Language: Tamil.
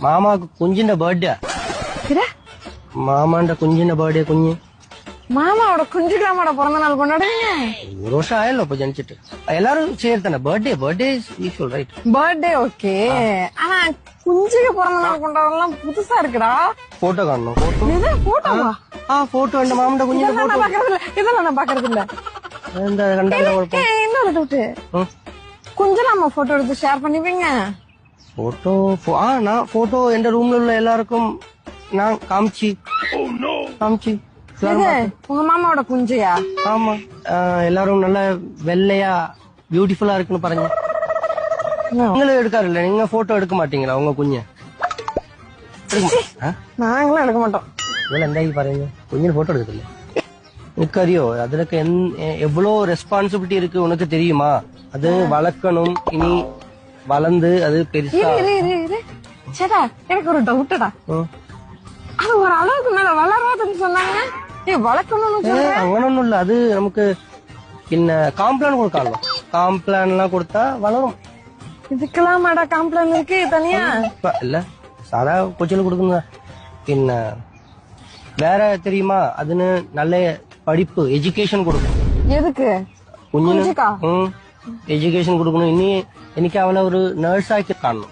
മാമാക്ക് കുഞ്ഞിന്റെ ബർത്ത്ഡേ മാമാന്റെ കുഞ്ഞിന്റെ ബർത്ത്ഡേ കുഞ്ഞ് மாமாவோட குஞ்சுக்காமோட பிறந்த நாள் கொண்டாடுவீங்க? ஒரு வருஷம் ஆயല്ലോ இப்ப ஜனிச்சிட்டு எல்லாரும் சேர்த்தானே birthday equal right birthday okay. ஆனா குஞ்சுக்கு பிறந்த நாள் கொண்டாடலாம் புதுசா இருக்குடா. போட்டோ காணணும் போட்டோவா? போட்டோ இந்த மாமண்ட குஞ்சு இதெல்லாம் நான் பாக்குறது இல்ல. இன்னொரு டவுட், கொஞ்சம் நம்ம போட்டோ எடுத்து ஷேர் பண்ணிப்பீங்க? போட்டோ நான் போட்டோ எந்த ரூம்ல உள்ள எல்லாருக்கும் நான் காமிச்சு உங்க மாமாவோட குஞ்சியா? ஆமா, எல்லாரும் நல்ல வெள்ளையா பியூட்டிஃபுல்லா இருக்குன்னு பாருங்க. நீங்களும் எடுக்காருல்ல, நீங்க போட்டோ எடுக்க மாட்டீங்களா உங்க குஞ்ச? நாங்களும் எடுக்க மாட்டோம். എന്തായി പറയുന്നത്? കുഞ്ഞിന് ഫോട്ടോ എടുക്കത്തില്ല. നിനക്കറിയോ അതിലൊക്കെ എവ്വളോ റെസ്പോൺസിബിലിറ്റി இருக்கு உனக்கு தெரியுமா? அது வளர்க்கணும், இனி வளர்ந்து அது பெருசா. சேடா எனக்கு ஒரு டவுட்டடா, அது ஒரு அளவுக்கு மேல வளராதுன்னு சொன்னாங்க. வளர்க்கணும்னு അങ്ങനൊന്നും ഇല്ല. അത് നമുക്ക് പിന്നെ காம்ப்ளான் கொடுக்கலாம். காம்ப்ளான் எல்லாம் கொடுத்தா வளரும். இதுக்கெல்லாம் மாடா காம்ப்ளான் இருக்கு தனியா? இல்ல, சாதா கொச்சில கொடுக்குங்க. പിന്നെ வேற தெரியுமா, அதுன்னு நல்ல படிப்பு எஜுகேஷன் கொடுக்கும். எதுக்கு? കുഞ്ഞിന് എജുക്കേഷൻ കൊടുക്കണം. ഇനി എനിക്ക് അവളെ ഒരു നേഴ്സാക്കി കാണണം.